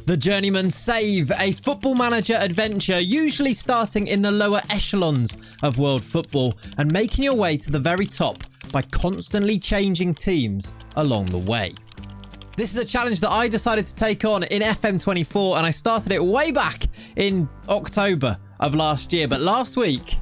The Journeyman save, a football manager adventure, usually starting in the lower echelons of world football and making your way to the very top by constantly changing teams along the way. This is a challenge that I decided to take on in FM24, and I started it way back in October of last year. But last week,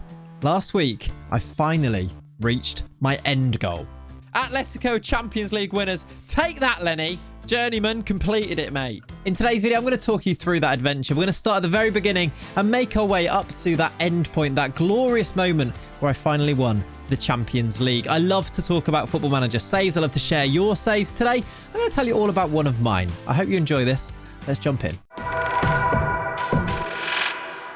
I finally reached my end goal. Atletico Champions League winners. Take that, Lenny. Journeyman completed it, mate. In today's video, I'm going to talk you through that adventure. We're going to start at the very beginning and make our way up to that end point, that glorious moment where I finally won the Champions League. I love to talk about Football Manager saves. I love to share your saves. Today, I'm going to tell you all about one of mine. I hope you enjoy this. Let's jump in.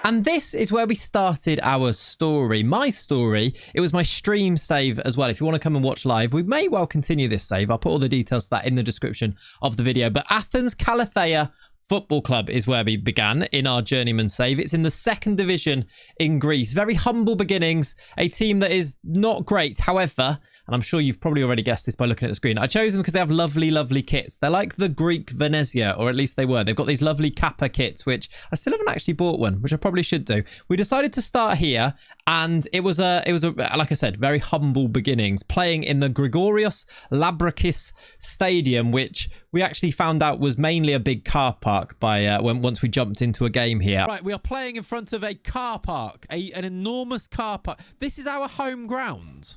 And this is where we started our story. My story, it was my stream save as well. If you want to come and watch live, we may well continue this save. I'll put all the details to that in the description of the video. But Athens Kallithea Football Club is where we began in our Journeyman save. It's in the second division in Greece. Very humble beginnings, a team that is not great. However, and I'm sure you've probably already guessed this by looking at the screen, I chose them because they have lovely, lovely kits. They're like the Greek Venezia, or at least they were. They've got these lovely Kappa kits, which I still haven't actually bought one, which I probably should do. We decided to start here, and it was a like I said, very humble beginnings, playing in the Grigorios Labrakis Stadium, which we actually found out was mainly a big car park by once we jumped into a game here. Right, we are playing in front of a car park, an enormous car park. This is our home ground.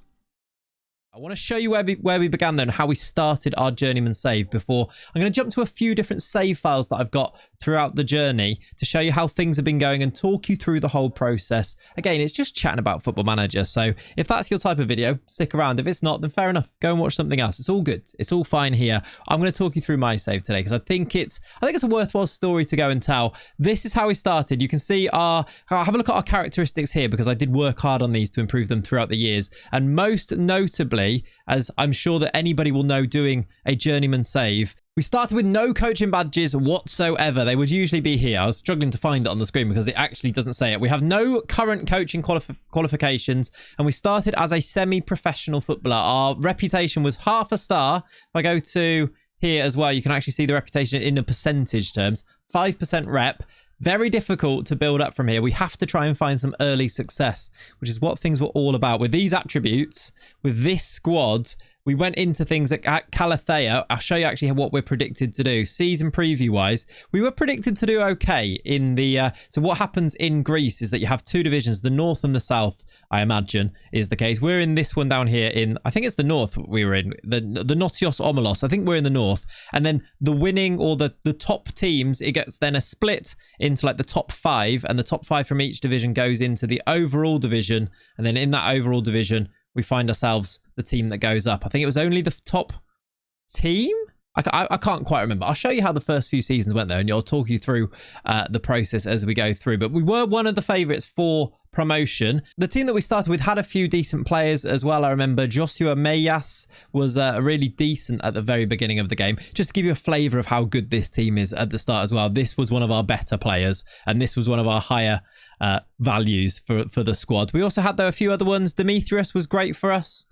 I want to show you where we began then, how we started our Journeyman save before. I'm going to jump to a few different save files that I've got throughout the journey to show you how things have been going and talk you through the whole process. Again, it's just chatting about Football Manager. So if that's your type of video, stick around. If it's not, then fair enough. Go and watch something else. It's all good. It's all fine here. I'm going to talk you through my save today because I think it's a worthwhile story to go and tell. This is how we started. You can see have a look at our characteristics here because I did work hard on these to improve them throughout the years. And most notably, as I'm sure that anybody will know doing a Journeyman save, we started with no coaching badges whatsoever. They would usually be here. I was struggling to find it on the screen because it actually doesn't say it. We have no current coaching qualifications, and we started as a semi-professional footballer. Our reputation was half a star. If I go to here as well, you can actually see the reputation in the percentage terms. 5% rep. Very difficult to build up from here. We have to try and find some early success, which is what things were all about. With these attributes, with this squad, we went into things at Kallithea. I'll show you actually what we're predicted to do. Season preview wise, we were predicted to do okay in the... so what happens in Greece is that you have two divisions, the north and the south, I imagine, is the case. We're in this one down here in... I think it's the north we were in. The Notios Omelos. I think we're in the north. And then the winning or the top teams, it gets then a split into like the top 5. And the top 5 from each division goes into the overall division. And then in that overall division, we find ourselves the team that goes up. I think it was only the top team. I can't quite remember. I'll show you how the first few seasons went though, and I'll talk you through the process as we go through. But we were one of the favourites for promotion. The team that we started with had a few decent players as well. I remember Joshua Meyas was really decent at the very beginning of the game. Just to give you a flavour of how good this team is at the start as well. This was one of our better players, and this was one of our higher values for the squad. We also had though a few other ones. Demetrius was great for us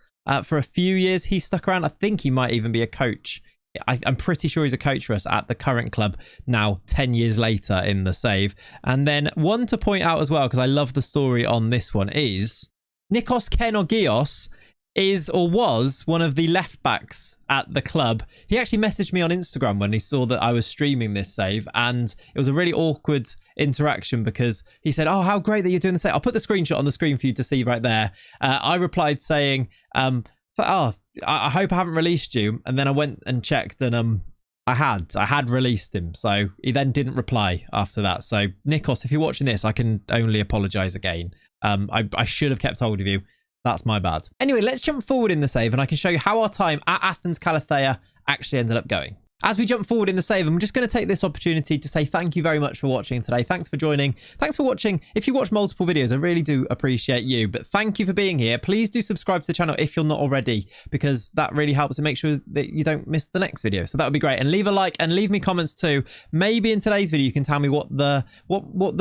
for a few years. He stuck around. I think he might even be a coach. I'm pretty sure he's a coach for us at the current club now 10 years later in the save. And then one to point out as well, because I love the story on this one, is Nikos Kenogios is or was one of the left backs at the club. He actually messaged me on Instagram when he saw that I was streaming this save, and it was a really awkward interaction because he said, "Oh, how great that you're doing the save." I'll put the screenshot on the screen for you to see right there. I replied saying, "Oh, I hope I haven't released you." And then I went and checked, and I had released him. So he then didn't reply after that. So Nikos, if you're watching this, I can only apologize again. I should have kept hold of you. That's my bad. Anyway, let's jump forward in the save, and I can show you how our time at Athens Kallithea actually ended up going. As we jump forward in the save, I'm just going to take this opportunity to say thank you very much for watching today. Thanks for joining. Thanks for watching. If you watch multiple videos, I really do appreciate you. But thank you for being here. Please do subscribe to the channel if you're not already, because that really helps to make sure that you don't miss the next video. So that would be great. And leave a like and leave me comments too. Maybe in today's video, you can tell me what the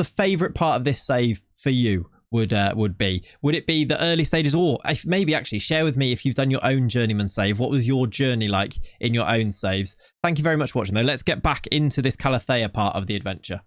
favorite part of this save for you would be. Would it be the early stages, or if maybe actually share with me if you've done your own Journeyman save? What was your journey like in your own saves? Thank you very much for watching though. Let's get back into this Kallithea part of the adventure.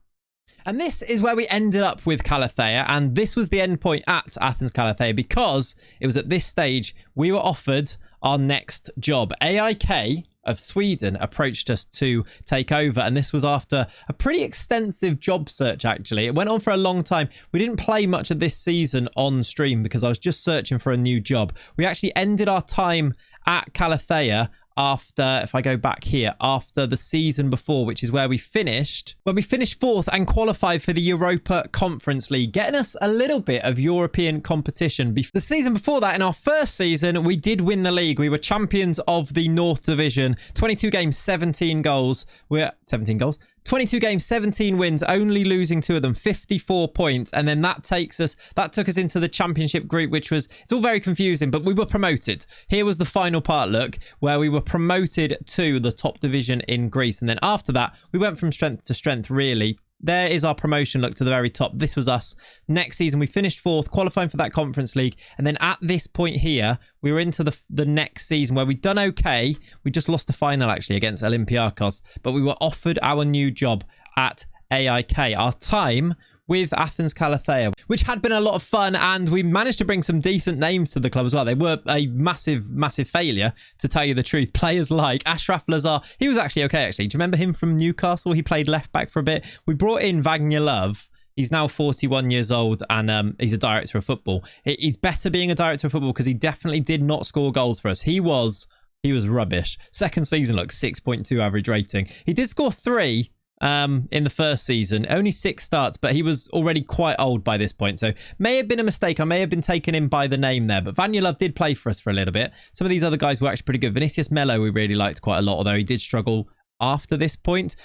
And this is where we ended up with Kallithea, and this was the end point at Athens Kallithea, because it was at this stage we were offered our next job. AIK of Sweden approached us to take over, and this was after a pretty extensive job search. Actually, it went on for a long time. We didn't play much of this season on stream because I was just searching for a new job. We actually ended our time at Kallithea after, if I go back here, after the season before, which is where we finished. Well, we finished 4th and qualified for the Europa Conference League, getting us a little bit of European competition. The season before that, in our first season, we did win the league. We were champions of the North Division. 22 games, 17 goals. We're at 17 goals. 22 games, 17 wins, only losing 2 of them, 54 points. And then that took us into the championship group, which was, it's all very confusing, but we were promoted. Here was the final part, look, where we were promoted to the top division in Greece. And then after that, we went from strength to strength, really. There is our promotion, look, to the very top. This was us. Next season, we finished 4th, qualifying for that Conference League. And then at this point here, we were into the next season where we'd done okay. We just lost the final, actually, against Olympiacos. But we were offered our new job at AIK. Our time with Athens Kallithea, which had been a lot of fun, and we managed to bring some decent names to the club as well. They were a massive failure, to tell you the truth. Players like Ashraf Lazar, he was actually okay, actually. Do you remember him from Newcastle? He played left back for a bit. We brought in Wagner Love. He's now 41 years old, and he's a director of football. He's better being a director of football because he definitely did not score goals for us. He was rubbish. Second season, look, 6.2 average rating. He did score 3 in the first season, only 6 starts, but he was already quite old by this point, so may have been a mistake. I may have been taken in by the name there, but Vanulov did play for us for a little bit. Some of these other guys were actually pretty good. Vinicius Mello we really liked quite a lot, although he did struggle after this point.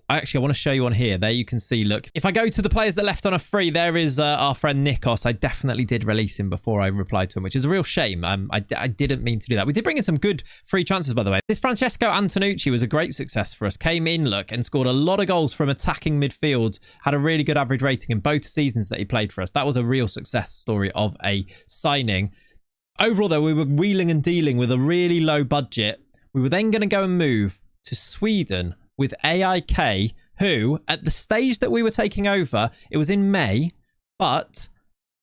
Actually, I want to show you on here. There you can see, look, if I go to the players that left on a free, there is our friend Nikos. I definitely did release him before I replied to him, which is a real shame. I didn't mean to do that. We did bring in some good free transfers, by the way. This Francesco Antonucci was a great success for us. Came in, look, and scored a lot of goals from attacking midfield. Had a really good average rating in both seasons that he played for us. That was a real success story of a signing. Overall, though, we were wheeling and dealing with a really low budget. We were then going to go and move to Sweden with AIK, who, at the stage that we were taking over, it was in May, but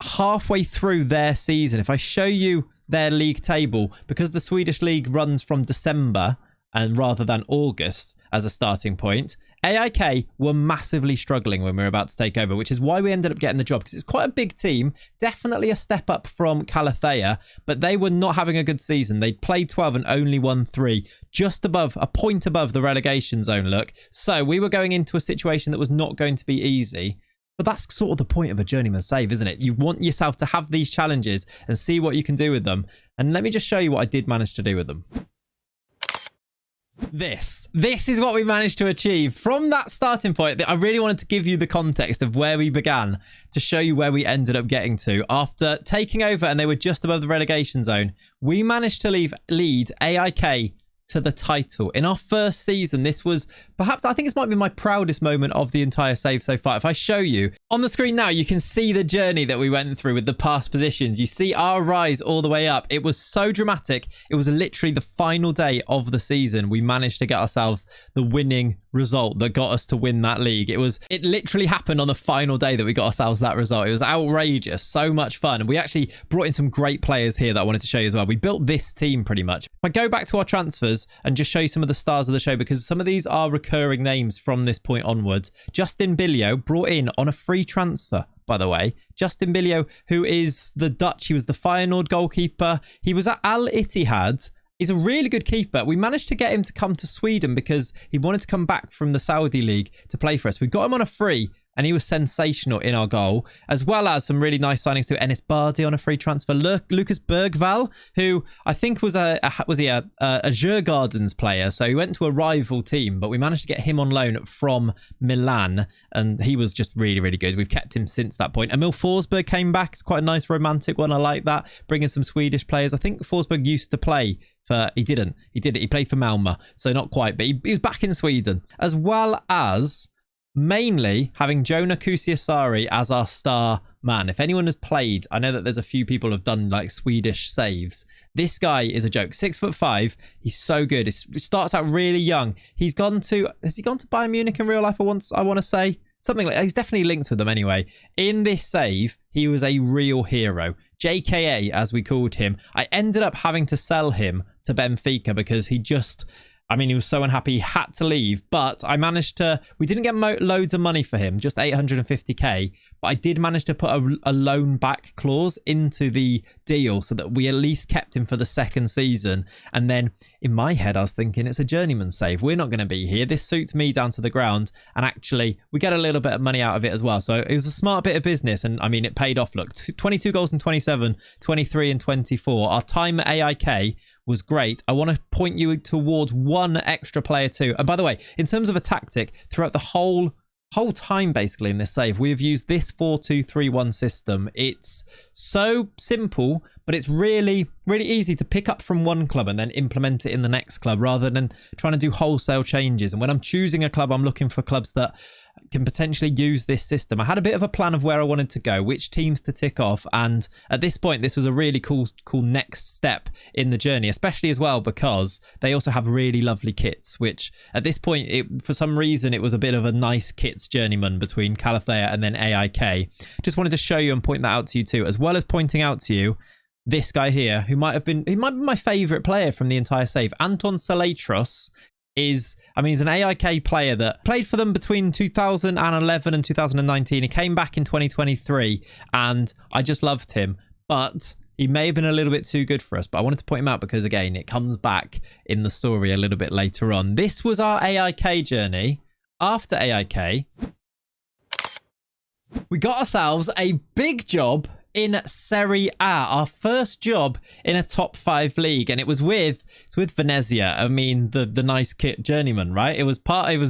halfway through their season, if I show you their league table, because the Swedish league runs from December and rather than August as a starting point, AIK were massively struggling when we were about to take over, which is why we ended up getting the job, because it's quite a big team, definitely a step up from Kallithea, but they were not having a good season. They'd played 12 and only won 3, just above, a point above the relegation zone, look. So we were going into a situation that was not going to be easy. But that's sort of the point of a Journeyman save, isn't it? You want yourself to have these challenges and see what you can do with them. And let me just show you what I did manage to do with them. This is what we managed to achieve from that starting point. I really wanted to give you the context of where we began to show you where we ended up getting to. After taking over and they were just above the relegation zone, we managed to lead AIK to the title. In our first season, this was perhaps, I think this might be my proudest moment of the entire save so far. If I show you on the screen now, you can see the journey that we went through with the past positions. You see our rise all the way up. It was so dramatic. It was literally the final day of the season. We managed to get ourselves the winning result that got us to win that league. It literally happened on the final day that we got ourselves that result. It was outrageous, so much fun. And we actually brought in some great players here that I wanted to show you as well. We built this team pretty much. If I go back to our transfers and just show you some of the stars of the show, because some of these are recurring names from this point onwards. Justin Billio, brought in on a free transfer, by the way. Justin Billio, who is the Dutch, he was the Feyenoord goalkeeper. He was at Al Ittihad. He's a really good keeper. We managed to get him to come to Sweden because he wanted to come back from the Saudi League to play for us. We got him on a free, and he was sensational in our goal, as well as some really nice signings to Enis Bardi on a free transfer. Lucas Bergvall, who I think was a Djurgårdens player, so he went to a rival team, but we managed to get him on loan from Milan, and he was just really, really good. We've kept him since that point. Emil Forsberg came back. It's quite a nice romantic one. I like that. Bringing some Swedish players. I think Forsberg used to play for, he didn't. He did it. He played for Malmö, so not quite, but he was back in Sweden, as well as mainly having Jonah Kusiasari as our star man. If anyone has played, I know that there's a few people have done like Swedish saves. This guy is a joke. 6'5". He's so good. He starts out really young. Has he gone to Bayern Munich in real life? I want to say something like he's definitely linked with them anyway. In this save, he was a real hero. JKA, as we called him. I ended up having to sell him to Benfica because he was so unhappy he had to leave, but I managed to, we didn't get loads of money for him, just 850k, but I did manage to put a loan back clause into the deal so that we at least kept him for the second season. And then in my head, I was thinking it's a journeyman save. We're not going to be here. This suits me down to the ground. And actually, we get a little bit of money out of it as well. So it was a smart bit of business. And I mean, it paid off. Look, 22 goals in 27, 23 and 24. Our time at AIK was great. I want to point you towards one extra player too. And by the way, in terms of a tactic, throughout the whole time basically in this save, we've used this 4-2-3-1 system. It's so simple, but it's really, really easy to pick up from one club and then implement it in the next club rather than trying to do wholesale changes. And when I'm choosing a club, I'm looking for clubs that can potentially use this system. I had a bit of a plan of where I wanted to go, which teams to tick off, and at this point this was a really cool next step in the journey, especially as well because they also have really lovely kits, which at this point for some reason it was a bit of a nice kits journeyman between Kallithea and then AIK. Just wanted to show you and point that out to you too, as well as pointing out to you this guy here who might be my favorite player from the entire save. Anton Salatros he's an AIK player that played for them between 2011 and 2019. He came back in 2023 and I just loved him, but he may have been a little bit too good for us. But I wanted to point him out because, again, it comes back in the story a little bit later on. This was our AIK journey. After AIK, we got ourselves a big job in Serie A, our first job in a top 5 league, and it's with Venezia. I mean, the nice kit journeyman, right? It was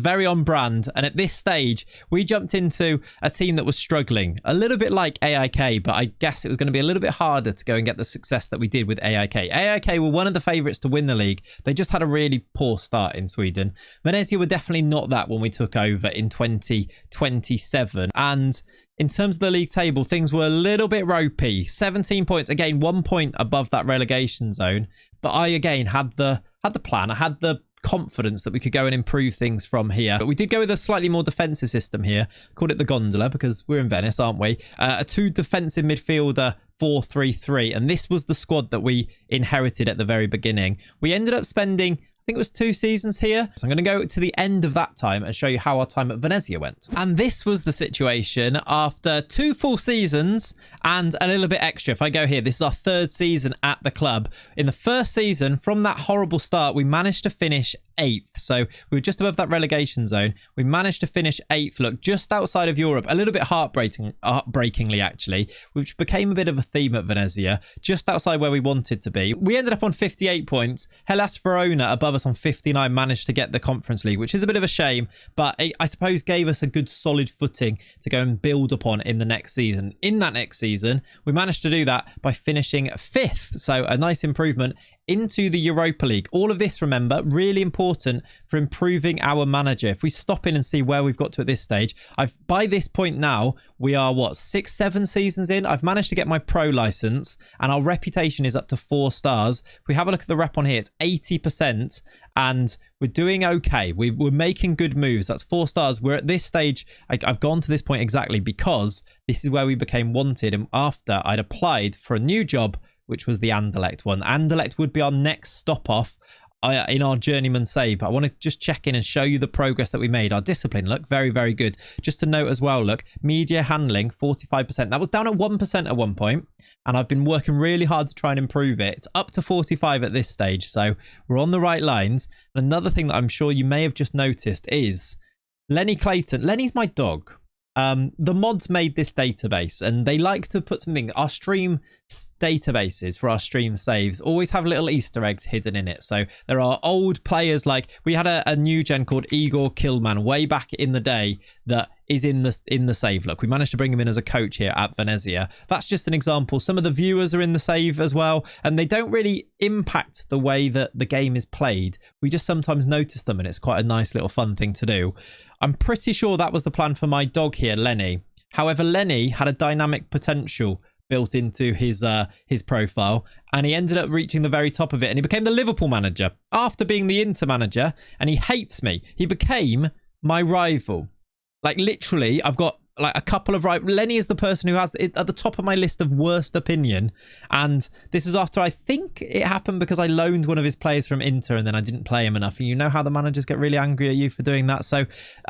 very on brand, and at this stage we jumped into a team that was struggling a little bit like AIK, but I guess it was going to be a little bit harder to go and get the success that we did with AIK. AIK were one of the favourites to win the league. They just had a really poor start in Sweden. Venezia were definitely not that when we took over in 2027, and in terms of the league table, things were a little bit ropey. 17 points, again, 1 point above that relegation zone. But I, again, had the plan. I had the confidence that we could go and improve things from here. But we did go with a slightly more defensive system here. Called it the gondola because we're in Venice, aren't we? A 2 defensive midfielder 4-3-3. And this was the squad that we inherited at the very beginning. We ended up spending, I think it was 2 seasons here. So I'm going to go to the end of that time and show you how our time at Venezia went. And this was the situation after 2 full seasons and a little bit extra. If I go here, this is our 3rd season at the club. In the first season, from that horrible start, we managed to finish 8th. So we were just above that relegation zone. We managed to finish 8th, look, just outside of Europe. A little bit heartbreakingly, actually, which became a bit of a theme at Venezia, just outside where we wanted to be. We ended up on 58 points. Hellas Verona above us on 59 managed to get the Conference League, which is a bit of a shame, but I suppose gave us a good solid footing to go and build upon in the next season. In that next season, we managed to do that by finishing 5th. So a nice improvement into the Europa League. All of this, remember, really important for improving our manager. If we stop in and see where we've got to at this stage, by this point now, we are 6-7 seasons in. I've managed to get my pro license and our reputation is up to 4 stars. If we have a look at the rep on here, it's 80% and we're doing okay. We're making good moves. That's 4 stars. We're at this stage. I've gone to this point exactly because this is where we became wanted, and after I'd applied for a new job, which was the Anderlecht one. Anderlecht would be our next stop off in our journeyman save. But I want to just check in and show you the progress that we made. Our discipline, look, very, very good. Just to note as well, look, media handling, 45%. That was down at 1% at one point, and I've been working really hard to try and improve it. It's up to 45 at this stage, so we're on the right lines. And another thing that I'm sure you may have just noticed is Lenny Clayton. Lenny's my dog. The mods made this database and they like to put something, our stream databases for our stream saves always have little Easter eggs hidden in it. So there are old players, like we had a new gen called Igor Killman way back in the day that is in the save. Look, we managed to bring him in as a coach here at Venezia. That's just an example. Some of the viewers are in the save as well, and they don't really impact the way that the game is played. We just sometimes notice them, and it's quite a nice little fun thing to do. I'm pretty sure that was the plan for my dog here, Lenny. However, Lenny had a dynamic potential built into his profile, and he ended up reaching the very top of it, and he became the Liverpool manager after being the Inter manager, and he hates me. He became my rival. Like, literally, I've got like a couple of Lenny is the person who has it at the top of my list of worst opinion, and this was after, I think it happened because I loaned one of his players from Inter and then I didn't play him enough, and you know how the managers get really angry at you for doing that. So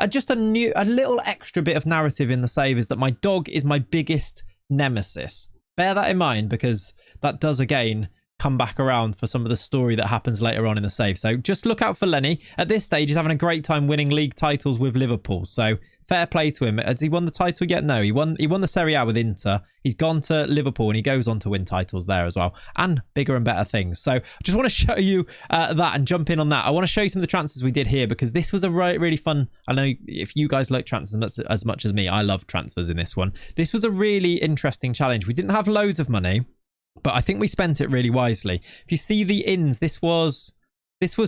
just a little extra bit of narrative in the save is that my dog is my biggest nemesis. Bear that in mind, because that does again come back around for some of the story that happens later on in the save. So just look out for Lenny. At this stage, he's having a great time winning league titles with Liverpool. So fair play to him. Has he won the title yet? No, he won the Serie A with Inter. He's gone to Liverpool and he goes on to win titles there as well, and bigger and better things. So I just want to show you that and jump in on that. I want to show you some of the transfers we did here, because this was a really fun. I know if you guys like transfers as much as me, I love transfers in this one. This was a really interesting challenge. We didn't have loads of money, but I think we spent it really wisely. If you see the ins, this was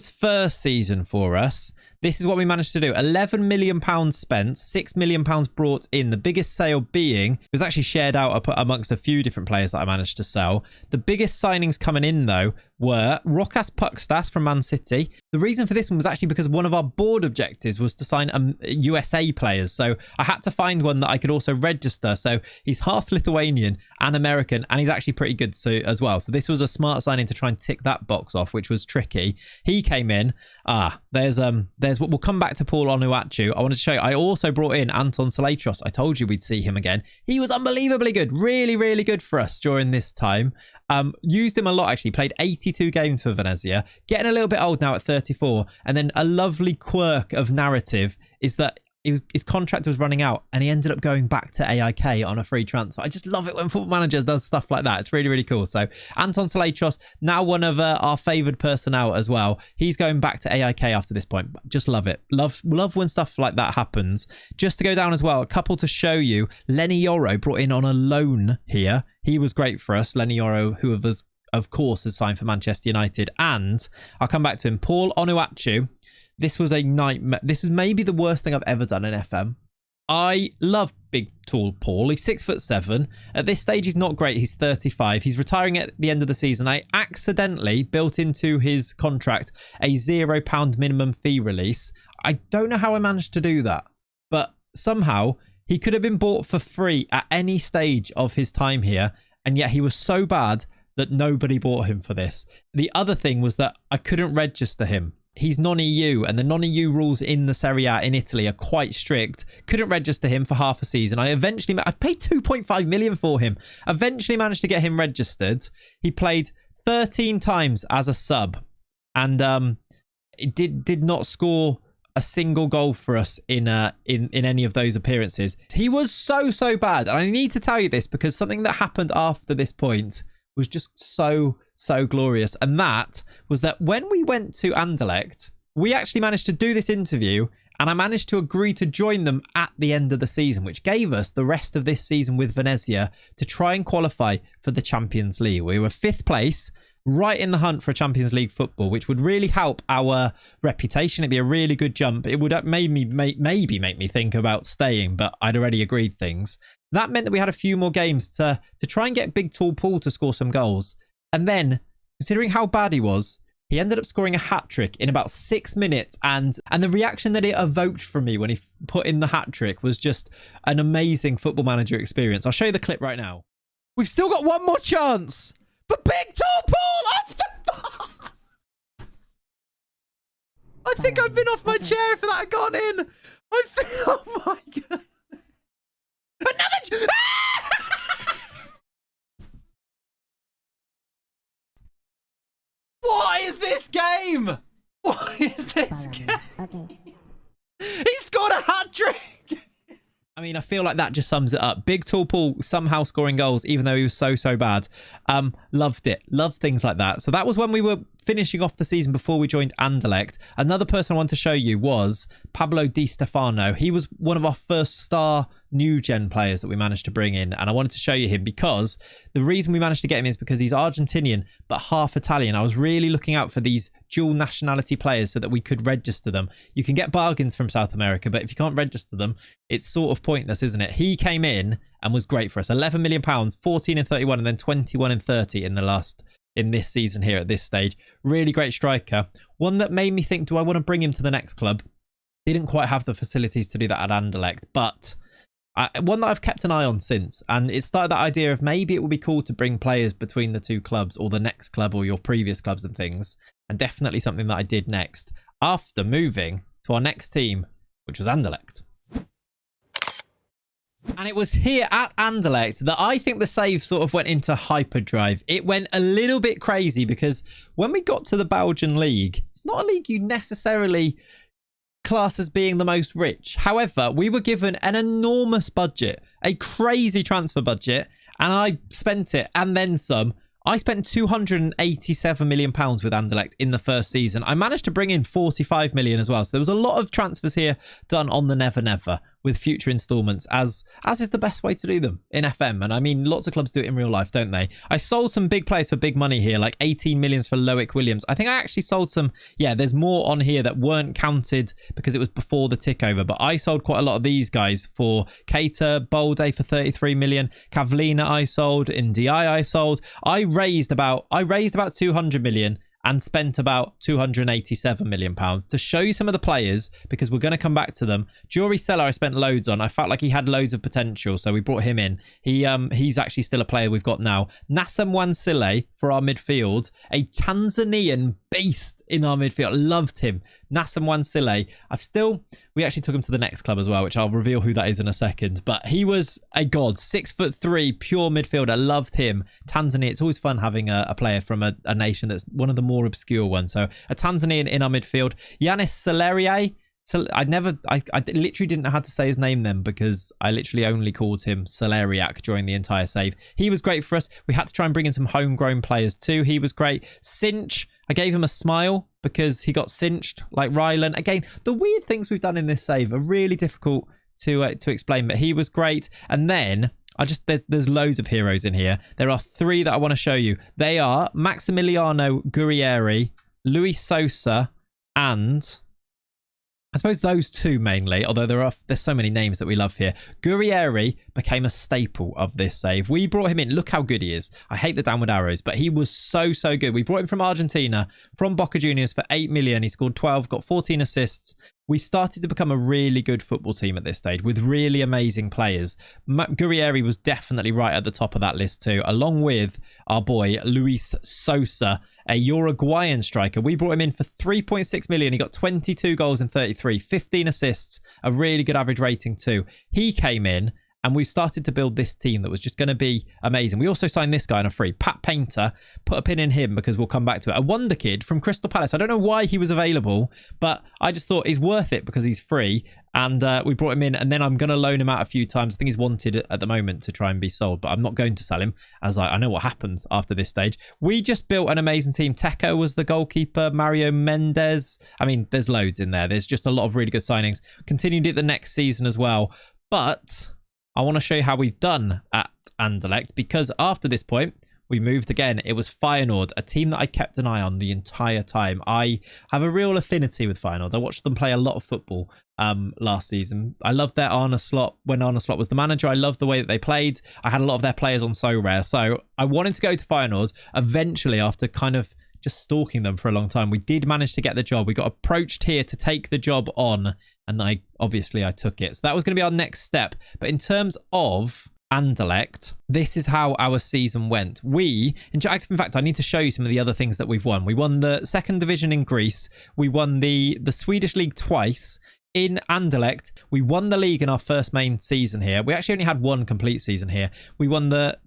first season for us. This is what we managed to do. £11 million spent, £6 million brought in. The biggest sale being, it was actually shared out amongst a few different players that I managed to sell. The biggest signings coming in, though, were Rokas Pukstas from Man City. The reason for this one was actually because one of our board objectives was to sign USA players. So I had to find one that I could also register. So he's half Lithuanian and American, and he's actually pretty good as well. So this was a smart signing to try and tick that box off, which was tricky. He came in. There's what we'll come back to Paul Onuachu. I wanted to show you. I also brought in Anton Clayts. I told you we'd see him again. He was unbelievably good. Really, really good for us during this time. Used him a lot, actually. Played 82 games for Venezia. Getting a little bit old now at 34. And then a lovely quirk of narrative is that his contract was running out and he ended up going back to AIK on a free transfer. I just love it when Football Manager does stuff like that. It's really, really cool. So Anton Clayts, now one of our favoured personnel as well. He's going back to AIK after this point. Just love it. Love when stuff like that happens. Just to go down as well, a couple to show you. Lenny Yoro brought in on a loan here. He was great for us. Lenny Yoro, who of course has signed for Manchester United. And I'll come back to him. Paul Onuachu. This was a nightmare. This is maybe the worst thing I've ever done in FM. I love big, tall Paul. He's 6'7". At this stage, he's not great. He's 35. He's retiring at the end of the season. I accidentally built into his contract a £0 minimum fee release. I don't know how I managed to do that, but somehow he could have been bought for free at any stage of his time here, and yet he was so bad that nobody bought him for this. The other thing was that I couldn't register him. He's non-EU, and the non-EU rules in the Serie A in Italy are quite strict. Couldn't register him for half a season. I paid 2.5 million for him. Eventually managed to get him registered. He played 13 times as a sub, and it did not score a single goal for us in any of those appearances. He was so bad, and I need to tell you this because something that happened after this point was just so glorious. And that was that when we went to Anderlecht, we actually managed to do this interview, and I managed to agree to join them at the end of the season, which gave us the rest of this season with Venezia to try and qualify for the Champions League. We were 5th place, right in the hunt for Champions League football, which would really help our reputation. It'd be a really good jump. It would maybe make me think about staying, but I'd already agreed things. That meant that we had a few more games to try and get Big Tall Paul to score some goals. And then, considering how bad he was, he ended up scoring a hat-trick in about 6 minutes. And the reaction that it evoked from me when he put in the hat-trick was just an amazing Football Manager experience. I'll show you the clip right now. We've still got one more chance. But Big Tall Paul off the... I think I've been off my chair for that had gone in. Oh my God. Another... What is this game? What is this game? Okay. He scored a hat-trick. I mean, I feel like that just sums it up. Big Tall Paul somehow scoring goals, even though he was so bad. Loved it. Loved things like that. So that was when we were finishing off the season before we joined Anderlecht. Another person I wanted to show you was Pablo Di Stefano. He was one of our first star new gen players that we managed to bring in, and I wanted to show you him because the reason we managed to get him is because he's Argentinian but half Italian. I was really looking out for these dual nationality players so that we could register them. You can get bargains from South America, but if you can't register them, it's sort of pointless, isn't it? He came in and was great for us. £11 million, 14 and 31, and then 21 and 30 in this season here at this stage. Really great striker. One that made me think, do I want to bring him to the next club? Didn't quite have the facilities to do that at Anderlecht, but one that I've kept an eye on since, and it started that idea of maybe it would be cool to bring players between the two clubs or the next club or your previous clubs and things, and definitely something that I did next after moving to our next team, which was Anderlecht. And it was here at Anderlecht that I think the save sort of went into hyperdrive. It went a little bit crazy because when we got to the Belgian league, it's not a league you necessarily class as being the most rich. However, we were given an enormous budget, a crazy transfer budget, and I spent it and then some. I spent £287 million with Anderlecht in the first season. I managed to bring in 45 million as well. So there was a lot of transfers here done on the never never with future installments, as is the best way to do them in FM. And I mean, lots of clubs do it in real life, don't they? I sold some big players for big money here, like 18 millions for Loic Williams. I think I actually sold some, yeah, there's more on here that weren't counted because it was before the tick over, but I sold quite a lot of these guys for Keita, Bolde for 33 million, Kallithea I sold, Ndiaye I sold. I raised about 200 million and spent about £287 million to show you some of the players, because we're going to come back to them. Jory Seller I spent loads on. I felt like he had loads of potential, so we brought him in. He's actually still a player we've got now. Nassem Wansile for our midfield, a Tanzanian beast in our midfield. Loved him. Nassem Wansile. We actually took him to the next club as well, which I'll reveal who that is in a second. But he was a god. 6'3", pure midfielder. Loved him. Tanzania. It's always fun having a player from a nation that's one of the more obscure ones. So a Tanzanian in our midfield. Yanis Celerier. So I literally didn't know how to say his name then, because I literally only called him Celeriac during the entire save. He was great for us. We had to try and bring in some homegrown players too. He was great. Cinch, I gave him a smile because he got cinched like Rylan. Again, the weird things we've done in this save are really difficult to explain, but he was great. And then there's loads of heroes in here. There are three that I want to show you. They are Maximiliano Gurrieri, Luis Sosa, and I suppose those two mainly, although there's so many names that we love here. Gurrieri became a staple of this save. We brought him in. Look how good he is. I hate the downward arrows, but he was so good. We brought him from Argentina, from Boca Juniors for 8 million. He scored 12, got 14 assists. We started to become a really good football team at this stage with really amazing players. Gurrieri was definitely right at the top of that list too, along with our boy Luis Sosa, a Uruguayan striker. We brought him in for 3.6 million. He got 22 goals in 33, 15 assists, a really good average rating too. He came in, and we started to build this team that was just going to be amazing. We also signed this guy on a free, Pat Painter. Put a pin in him because we'll come back to it. A wonder kid from Crystal Palace. I don't know why he was available, but I just thought he's worth it because he's free. And we brought him in, and then I'm going to loan him out a few times. I think he's wanted at the moment to try and be sold, but I'm not going to sell him, as I know what happens after this stage. We just built an amazing team. Teco was the goalkeeper. Mario Mendes. I mean, there's loads in there. There's just a lot of really good signings. Continued it the next season as well. But I want to show you how we've done at Anderlecht, because after this point, we moved again. It was Feyenoord, a team that I kept an eye on the entire time. I have a real affinity with Feyenoord. I watched them play a lot of football last season. I loved their Arne Slot when Arne Slot was the manager. I loved the way that they played. I had a lot of their players on So Rare. So I wanted to go to Feyenoord. Eventually, after kind of just stalking them for a long time, we did manage to get the job. We got approached here to take the job on, and I took it. So that was going to be our next step. But in terms of Anderlecht, this is how our season went. In fact, I need to show you some of the other things that we've won. We won the second division in Greece. We won the Swedish league twice. In Anderlecht, we won the league in our first main season here. We actually only had one complete season here. We won the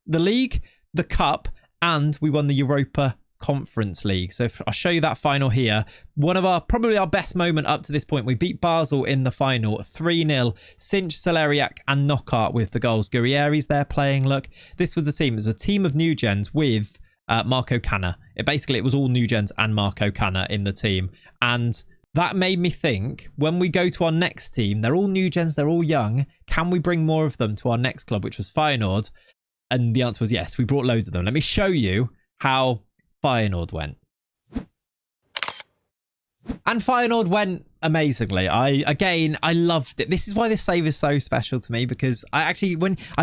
league, the cup, and we won the Europa Conference League. So I'll show you that final here. One of probably our best moment up to this point. We beat Basel in the final 3-0. Cinch, Celeriac and Knockaert with the goals. Gurrieri's there playing. Look, this was the team. It was a team of new gens with Marco Canna. It was all new gens and Marco Canna in the team. And that made me think, when we go to our next team, they're all new gens, they're all young. can we bring more of them to our next club, which was Feyenoord? And the answer was yes. We brought loads of them. Let me show you how Feyenoord went. And Feyenoord went amazingly. I loved it. This is why this save is so special to me, because I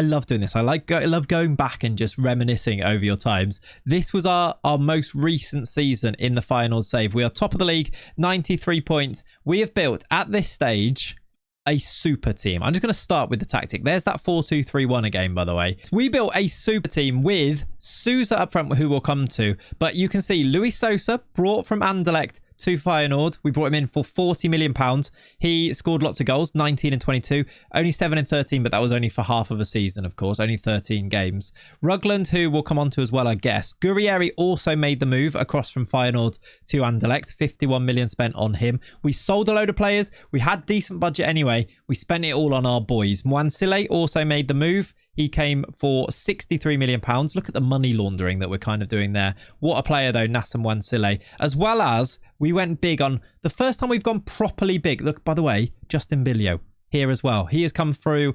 love doing this. I love going back and just reminiscing over your times. This was our most recent season in the Feyenoord save. We are top of the league, 93 points. We have built at this stage a super team. I'm just going to start with the tactic. There's that 4-2-3-1 again, by the way. So we built a super team with Sousa up front, who we'll come to. But you can see Luis Sousa, brought from Anderlecht to Feyenoord. We brought him in for £40 million. He scored lots of goals, 19 and 22. Only 7 and 13, but that was only for half of a season, of course. Only 13 games. Rugland, who we'll come on to as well, I guess. Gurrieri also made the move across from Feyenoord to Anderlecht. 51 million spent on him. We sold a load of players. We had decent budget anyway. We spent it all on our boys. Mwansile also made the move. He came for £63 million. Look at the money laundering that we're kind of doing there. What a player, though, Nassam Mwansile. As well as we went big on the first time we've gone properly big. Look, by the way, Justin Bilio here as well. He has come through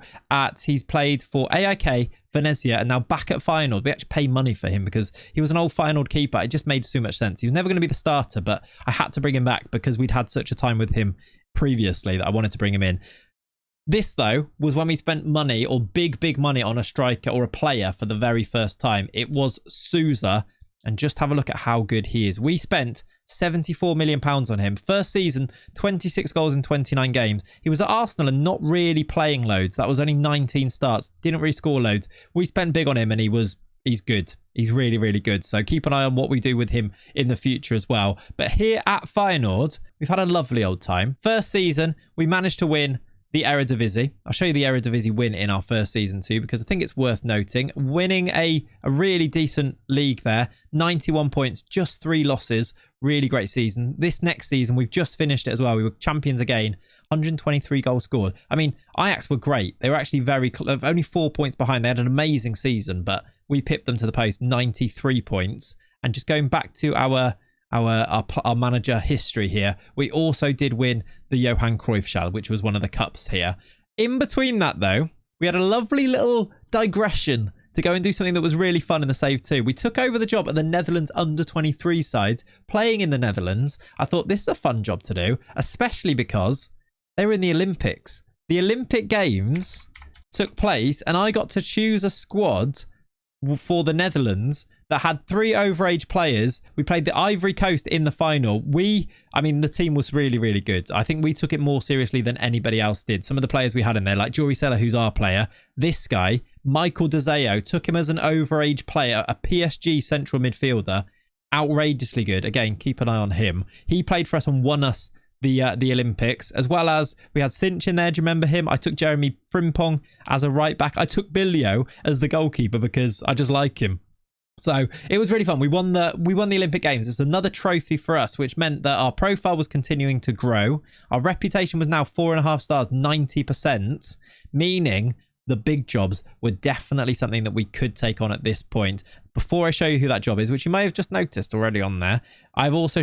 he's played for AIK, Venezia, and now back at Feyenoord. We actually pay money for him because he was an old Feyenoord keeper. It just made so much sense. He was never going to be the starter, but I had to bring him back because we'd had such a time with him previously that I wanted to bring him in. This, though, was when we spent money, or big money, on a striker or a player for the very first time. It was Sousa, and just have a look at how good he is. We spent £74 million on him. First season, 26 goals in 29 games. He was at Arsenal and not really playing loads. That was only 19 starts. Didn't really score loads. We spent big on him, and he's good. He's really, really good. So keep an eye on what we do with him in the future as well. But here at Feyenoord, we've had a lovely old time. First season, we managed to win the Eredivisie. I'll show you the Eredivisie win in our first season too, because I think it's worth noting. Winning a really decent league there. 91 points, just 3 losses. Really great season. This next season, we've just finished it as well. We were champions again. 123 goals scored. I mean, Ajax were great. They were actually only 4 points behind. They had an amazing season, but we pipped them to the post, 93 points. And just going back to our manager history here, we also did win the Johan Cruyff, which was one of the cups here. In between that, though, we had a lovely little digression to go and do something that was really fun in the save too. We took over the job at the Netherlands under-23 side, playing in the Netherlands. I thought this is a fun job to do, especially because they were in the Olympics. The Olympic Games took place, and I got to choose a squad for the Netherlands that had 3 overage players. We played the Ivory Coast in the final. The team was really, really good. I think we took it more seriously than anybody else did. Some of the players we had in there, like Jory Seller, who's our player. This guy, Michael Dezeo, took him as an overage player, a PSG central midfielder. Outrageously good. Again, keep an eye on him. He played for us and won us the Olympics, as well as we had Cinch in there. Do you remember him? I took Jeremy Frimpong as a right back. I took Bilio as the goalkeeper because I just like him. So it was really fun. We won the Olympic Games. It's another trophy for us, which meant that our profile was continuing to grow. Our reputation was now 4.5 stars, 90%, meaning the big jobs were definitely something that we could take on at this point. Before I show you who that job is, which you may have just noticed already on there, I've also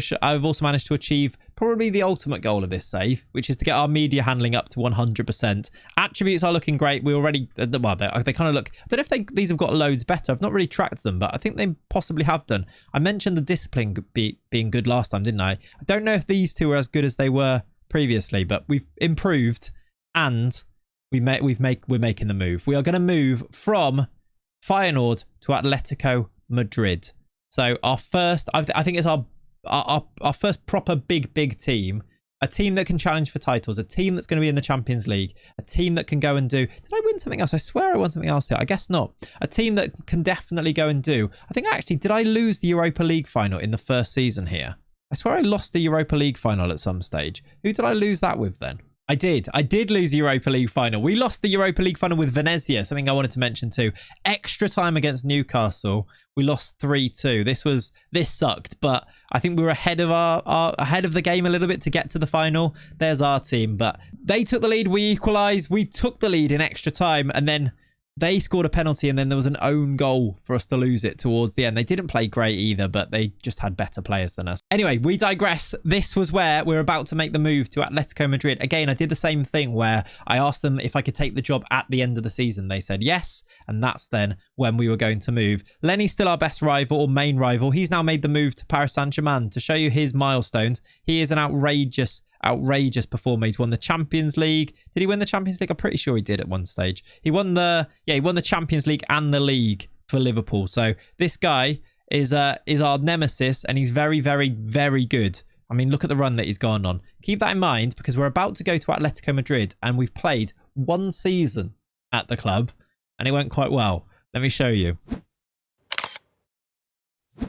managed to achieve probably the ultimate goal of this save, which is to get our media handling up to 100%. Attributes are looking great. We already, well, they kind of look, I don't know if these have got loads better. I've not really tracked them, but I think they possibly have done. I mentioned the discipline being good last time, didn't I? I don't know if these two are as good as they were previously, but we've improved, and we're making the move. We are going to move from Feyenoord to Atletico Madrid. So our first, I think it's our first proper big team. A team that can challenge for titles. A team that's going to be in the Champions League. A team that can go and do... Did I win something else? I swear I won something else here. I guess not. A team that can definitely go and do... I think actually, did I lose the Europa League final in the first season here? I swear I lost the Europa League final at some stage. Who did I lose that with then? I did lose the Europa League final. We lost the Europa League final with Venezia, something I wanted to mention too. Extra time against Newcastle. We lost 3-2. This sucked, but I think we were ahead of ahead of the game a little bit to get to the final. There's our team, but they took the lead. We equalised. We took the lead in extra time, and then They scored a penalty and then there was an own goal for us to lose it towards the end. They didn't play great either, but they just had better players than us. Anyway, we digress. This was where we're about to make the move to Atletico Madrid. Again, I did the same thing where I asked them if I could take the job at the end of the season. They said yes, and that's then when we were going to move. Lenny's still our best rival or main rival. He's now made the move to Paris Saint-Germain. To show you his milestones, he is an outrageous performer. He's won the Champions League. Did he win the Champions League? I'm pretty sure he did at one stage. He won the Champions League and the league for Liverpool. So this guy is our nemesis, and he's very, very, very good. I mean, look at the run that he's gone on. Keep that in mind, because we're about to go to Atletico Madrid, and we've played one season at the club, and it went quite well. Let me show you.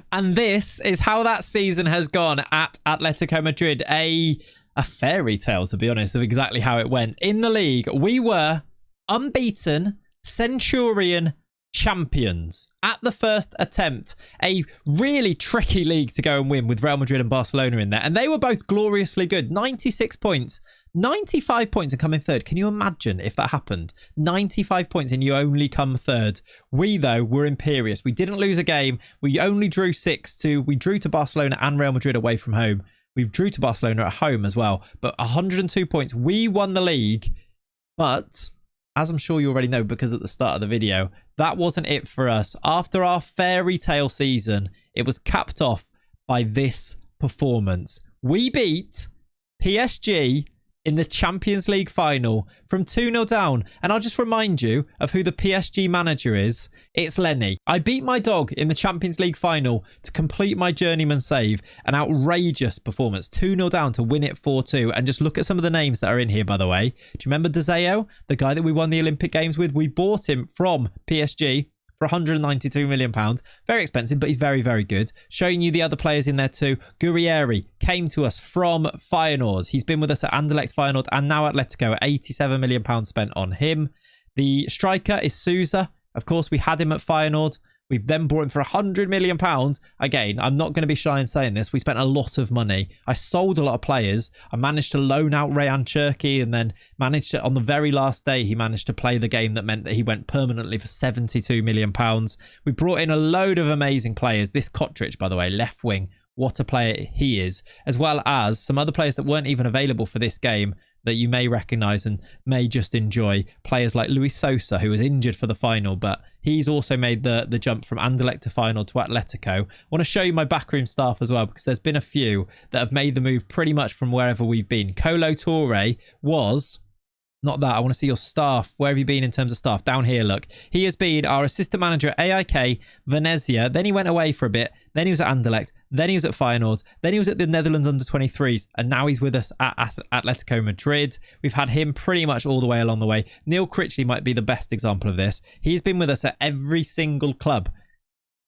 And this is how that season has gone at Atletico Madrid. A fairy tale, to be honest, of exactly how it went. In the league, we were unbeaten Centurion champions at the first attempt. A really tricky league to go and win with Real Madrid and Barcelona in there. And they were both gloriously good. 96 points, 95 points and come in third. Can you imagine if that happened? 95 points and you only come third. We, though, were imperious. We didn't lose a game. We only drew 6-2. We drew to Barcelona and Real Madrid away from home. We drew to Barcelona at home as well. But 102 points. We won the league. But, as I'm sure you already know because at the start of the video, that wasn't it for us. After our fairy tale season, it was capped off by this performance. We beat PSG in the Champions League final from 2-0 down. And I'll just remind you of who the PSG manager is. It's Lenny. I beat my dog in the Champions League final to complete my journeyman save. An outrageous performance. 2-0 down to win it 4-2. And just look at some of the names that are in here, by the way. Do you remember De Gea, the guy that we won the Olympic Games with? We bought him from PSG for £192 million. Very expensive, but he's very, very good. Showing you the other players in there too. Gurrieri came to us from Feyenoord. He's been with us at Anderlecht, Feyenoord, and now Atletico at £87 million spent on him. The striker is Sousa. Of course, we had him at Feyenoord. We then bought him for £100 million. Again, I'm not going to be shy in saying this. We spent a lot of money. I sold a lot of players. I managed to loan out Rayan Cherki, and then managed to, on the very last day, he managed to play the game that meant that he went permanently for £72 million. We brought in a load of amazing players. This Kotric, by the way, left wing, what a player he is, as well as some other players that weren't even available for this game that you may recognise and may just enjoy. Players like Luis Sosa, who was injured for the final, but he's also made the jump from Anderlecht to Feyenoord to Atletico. I want to show you my backroom staff as well, because there's been a few that have made the move pretty much from wherever we've been. Colo Torre was... Not that. I want to see your staff. Where have you been in terms of staff? Down here, look. He has been our assistant manager at AIK, Venezia. Then he went away for a bit. Then he was at Anderlecht. Then he was at Feyenoord. Then he was at the Netherlands under-23s. And now he's with us at Atletico Madrid. We've had him pretty much all the way along the way. Neil Critchley might be the best example of this. He's been with us at every single club.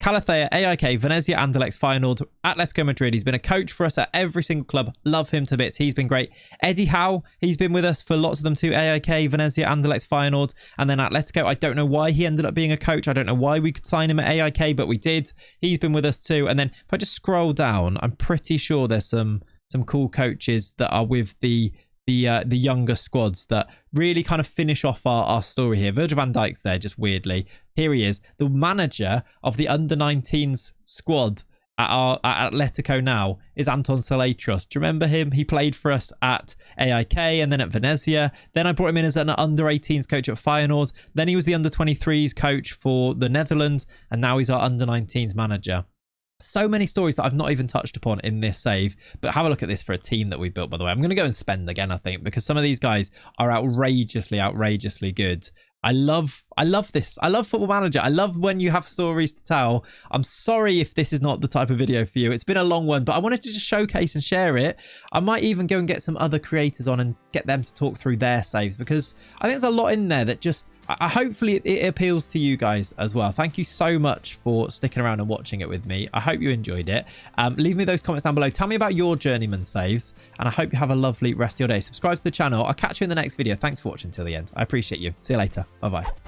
Kallithea, AIK, Venezia, Anderlecht, Feyenoord, Atletico Madrid. He's been a coach for us at every single club. Love him to bits. He's been great. Eddie Howe, he's been with us for lots of them too. AIK, Venezia, Anderlecht, Feyenoord, and then Atletico. I don't know why he ended up being a coach. I don't know why we could sign him at AIK, but we did. He's been with us too. And then if I just scroll down, I'm pretty sure there's some cool coaches that are with the younger squads that really kind of finish off our story here. Virgil van Dijk's there, just weirdly. Here he is, the manager of the under-19s squad at Atletico now is Anton Salatros. Do you remember him? He played for us at AIK and then at Venezia. Then I brought him in as an under-18s coach at Feyenoord. Then he was the under-23s coach for the Netherlands, and now he's our under-19s manager. So many stories that I've not even touched upon in this save, but have a look at this for a team that we built, by the way. I'm going to go and spend again, I think, because some of these guys are outrageously good. I love this. I love Football Manager. I love when you have stories to tell. I'm sorry if this is not the type of video for you. It's been a long one, but I wanted to just showcase and share it. I might even go and get some other creators on and get them to talk through their saves, because I think there's a lot in there that just... hopefully it appeals to you guys as well. Thank you so much for sticking around and watching it with me. I hope you enjoyed it. Leave me those comments down below. Tell me about your journeyman saves, and I hope you have a lovely rest of your day. Subscribe to the channel. I'll catch you in the next video. Thanks for watching till the end. I appreciate you. See you later. Bye-bye.